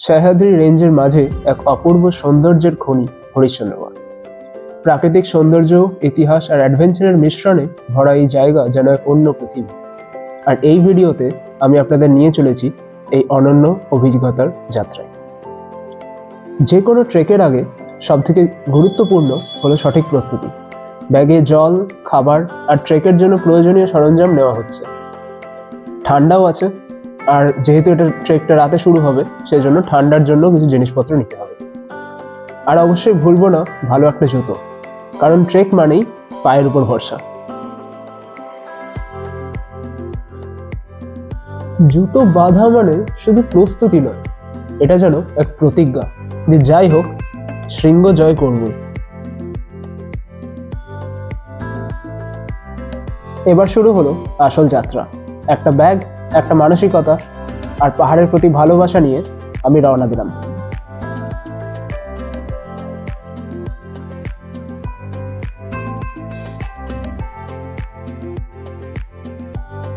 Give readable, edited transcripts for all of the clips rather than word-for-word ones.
সহ্যাদ্রি রেঞ্জের মাঝে এক অপূর্ব সৌন্দর্যের খনি হরিশ্চন্দ্রগড়। প্রাকৃতিক সৌন্দর্য, ইতিহাস আর অ্যাডভেঞ্চারের মিশ্রণে ভরা এই জায়গা যেন এক অন্য পৃথিবী। আর এই ভিডিওতে আমি আপনাদের নিয়ে চলেছি এই অনন্য অভিজ্ঞতার যাত্রায়। যে কোনো ট্রেকের আগে সবথেকে গুরুত্বপূর্ণ হলো সঠিক প্রস্তুতি। ব্যাগে জল, খাবার আর ট্রেকের জন্য প্রয়োজনীয় সরঞ্জাম নেওয়া হচ্ছে। ঠান্ডাও আছে, আর যেহেতু এটা ট্রেকটা রাতে শুরু হবে সেই জন্য ঠান্ডার জন্য কিছু জিনিসপত্র নিতে হবে। আর অবশ্যই ভুলবো না ভালো একটা জুতো, কারণ ট্রেক মানেই পায়ের উপর ভরসা। জুতো বাঁধা মানে শুধু প্রস্তুতি নয়, এটা যেন এক প্রতিজ্ঞা যে যাই হোক শৃঙ্গ জয় করবই। এবার শুরু হলো আসল যাত্রা। একটা ব্যাগ, একটা মানসিকতা আর পাহাড়ের প্রতি ভালোবাসা নিয়ে আমি রওনা দিলাম।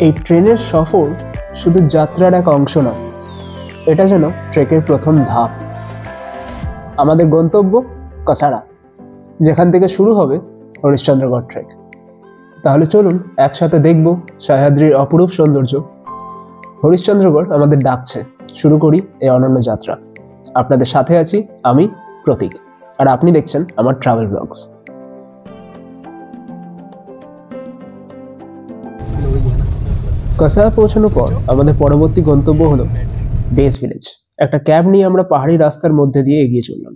এই ট্রেনের সফর শুধু যাত্রার এক অংশ নয়, এটা যেন ট্রেকের প্রথম ধাপ। আমাদের গন্তব্য কসারা, যেখান থেকে শুরু হবে হরিশ্চন্দ্রগড় ট্রেক। তাহলে চলুন একসাথে দেখব সহ্যাদ্রির অপরূপ সৌন্দর্য। হরিশ্চন্দ্রগড় আমাদের ডাকছে, শুরু করি এই অনন্য যাত্রা। আপনাদের সাথে আছি আমি, প্রতীক, আর আপনি দেখছেন আমার ট্রাভেল ব্লগস। কসারা পৌঁছানোর পর আমাদের পরবর্তী গন্তব্য হলো বেস ভিলেজ। একটা ক্যাব নিয়ে আমরা পাহাড়ি রাস্তার মধ্যে দিয়ে এগিয়ে চললাম।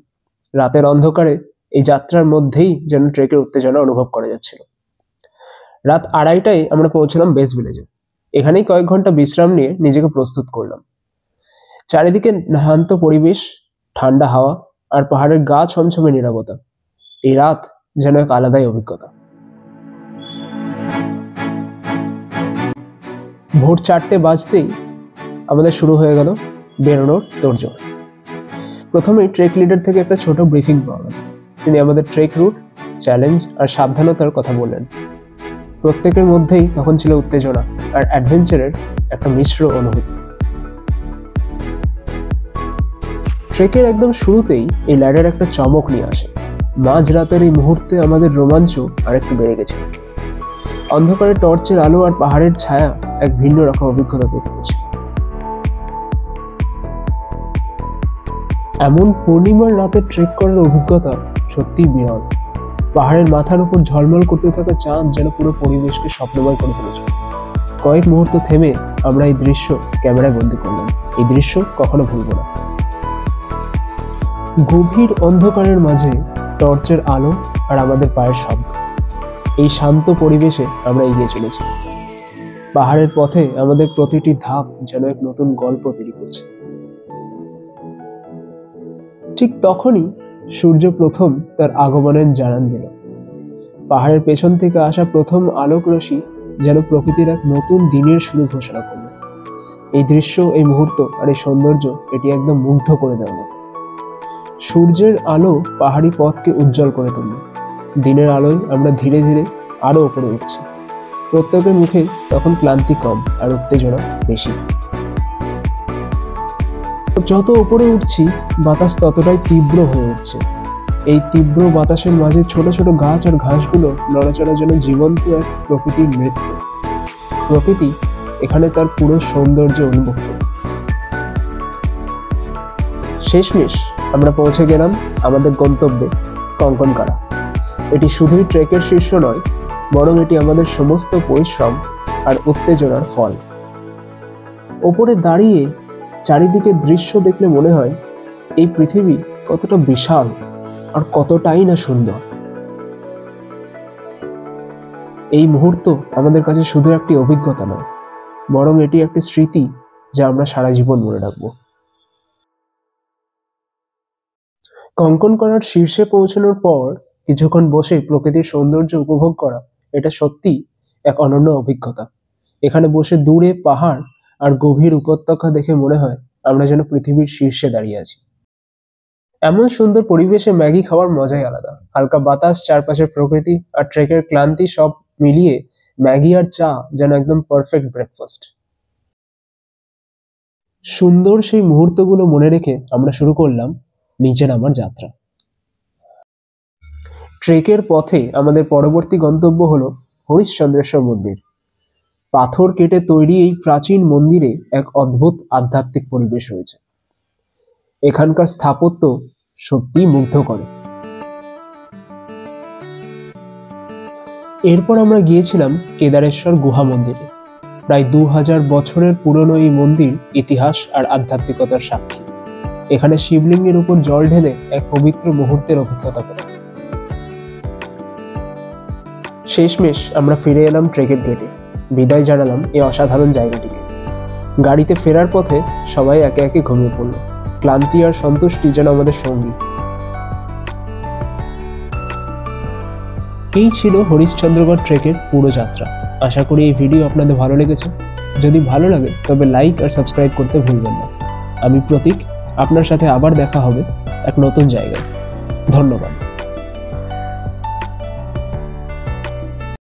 রাতের অন্ধকারে এই যাত্রার মধ্যেই যেন ট্রেকের উত্তেজনা অনুভব করা যাচ্ছিল। রাত 2:30টায় আমরা পৌঁছলাম বেস ভিলেজে। এখানেই কয়েক ঘন্টা বিশ্রাম নিয়ে নিজেকে প্রস্তুত করলাম। চারিদিকে শান্ত পরিবেশ, ঠান্ডা হাওয়া আর পাহাড়ের গা ছমছমে নীরবতা। এই রাত যেন এক আলাদাই অভিজ্ঞতা। ভোর 4টে বাজতেই আমাদের শুরু হয়ে গেল বেরোনোর তোড়জোড়। প্রথমেই ট্রেক লিডার থেকে একটা ছোট ব্রিফিং পাওয়া গেল। তিনি আমাদের ট্রেক রুট, চ্যালেঞ্জ আর সাবধানতার কথা বললেন। প্রত্যেকের মধ্যেই তখন ছিল উত্তেজনা আর অ্যাডভেঞ্চারের একটা মিশ্র অনুভূতি। ট্রেকের একদম শুরুতেই এই ল্যাডার একটা চমক নিয়ে আসে। মাঝরাতের এই মুহূর্তে আমাদের রোমাঞ্চ আরেকটু বেড়ে গেছে। অন্ধকারে টর্চের আলো আর পাহাড়ের ছায়া এক ভিন্ন রকম অভিজ্ঞতা তৈরি করেছে। এমন পূর্ণিমার রাতে ট্রেক করার অভিজ্ঞতা সত্যিই বিরল। পাহাড়ের মাথার উপর ঝলমল করতে থাকা চাঁদ যেন পুরো পরিবেশকে স্বপ্নময় করে তুলেছে। কয়েক মুহূর্ত থেমে আমরা এই দৃশ্য ক্যামেরায় বন্দি করলাম। এই দৃশ্য কখনো ভুলব না। গভীর অন্ধকারের মাঝে টর্চের আলো আর আমাদের পায়ের শব্দ, এই শান্ত পরিবেশে আমরা এগিয়ে চলেছি। পাহাড়ের পথে আমাদের প্রতিটি ধাপ যেন এক নতুন গল্প তৈরি করছে। ঠিক তখনই সূর্য প্রথম তার আগমনের জানান দিল। পাহাড়ের পেছন থেকে আসা প্রথম আলোক রশ্মি যেন প্রকৃতির এক নতুন দিনের শুরু ঘোষণা করল। এই দৃশ্য, এই মুহূর্ত আর এই সৌন্দর্য, এটি একদম মুগ্ধ করে দেওয়ার মতো। সূর্যের আলো পাহাড়ি পথকে উজ্জ্বল করে তুলল। দিনের আলোয় আমরা ধীরে ধীরে আরো উপরে উঠছি। প্রত্যেকের মুখে তখন ক্লান্তি কম আর উত্তেজনা বেশি। যত উপরে উঠছি বাতাস ততটাই তীব্র হয়ে উঠছে। এই তীব্র বাতাসের মাঝে ছোট ছোট গাছ আর ঘাসগুলো নড়াচড়ার জন্য জীবন্ত এক প্রকৃতির নৃত্য। প্রকৃতি এখানে তার পুরো সৌন্দর্য উন্মুক্ত। শেষমেশ আমরা পৌঁছে গেলাম আমাদের গন্তব্যে, কঙ্কনকারা। এটি শুধুই ট্রেকের শীর্ষ নয়, বরং এটি আমাদের সমস্ত পরিশ্রম আর উত্তেজনার ফল। ওপরে দাঁড়িয়ে চারিদিকে দৃশ্য দেখলে মনে হয় এই পৃথিবী কতটা বিশাল আর কতটাই না সুন্দর। এই মুহূর্ত আমাদের কাছে শুধু একটি অভিজ্ঞতা নয়, বরং এটি একটি স্মৃতি যা আমরা সারা জীবন মনে রাখবো। কঙ্কনকারার শীর্ষে পৌঁছানোর পর কিছুক্ষণ বসে প্রকৃতির সৌন্দর্য উপভোগ করা, এটা সত্যি এক অনন্য অভিজ্ঞতা। এখানে বসে দূরে পাহাড় আর গভীর উপত্যকা দেখে মনে হয় আমরা যেন পৃথিবীর শীর্ষে দাঁড়িয়ে আছি। এমন সুন্দর পরিবেশে ম্যাগি খাওয়ার মজাই আলাদা। হালকা বাতাস, চারপাশের প্রকৃতি আর ট্রেকের ক্লান্তি সব মিলিয়ে ম্যাগি আর চা যেন একদম পারফেক্ট ব্রেকফাস্ট। সুন্দর সেই মুহূর্তগুলো মনে রেখে আমরা শুরু করলাম নিচে নামার যাত্রা। ট্রেকের পথে আমাদের পরবর্তী গন্তব্য হলো হরিশ্চন্দ্রেশ্বর মন্দির। পাথর কেটে তৈরি এই প্রাচীন মন্দিরে এক অদ্ভুত আধ্যাত্মিক পরিবেশ রয়েছে। এখানকার স্থাপত্য সত্যিই মুগ্ধ করে। এরপর আমরা গিয়েছিলাম কেদারেশ্বর গুহা মন্দিরে। প্রায় 2000 বছরের পুরনো এই মন্দির ইতিহাস আর আধ্যাত্মিকতার সাক্ষী। এখানে শিবলিঙ্গের উপর জল ঢেলে এক পবিত্র মুহূর্তের অভিজ্ঞতা করে। শেষমেশ আমরা ফিরে এলাম ট্রেকের গেটে। বিদায় জানালাম এই অসাধারণ জায়গাটিকে। গাড়িতে ফেরার পথে সবাই একে একে ঘুমিয়ে পড়ল। ক্লান্তি আর সন্তুষ্টি যেন আমাদের সঙ্গী। এই ছিল হরিশ্চন্দ্রগড় ট্রেকের পুরো যাত্রা। আশা করি এই ভিডিও আপনাদের ভালো লেগেছে। যদি ভালো লাগে তবে লাইক আর সাবস্ক্রাইব করতে ভুলবেন না। আমি প্রতীক, আপনার সাথে আবার দেখা হবে এক নতুন জায়গায়। ধন্যবাদ।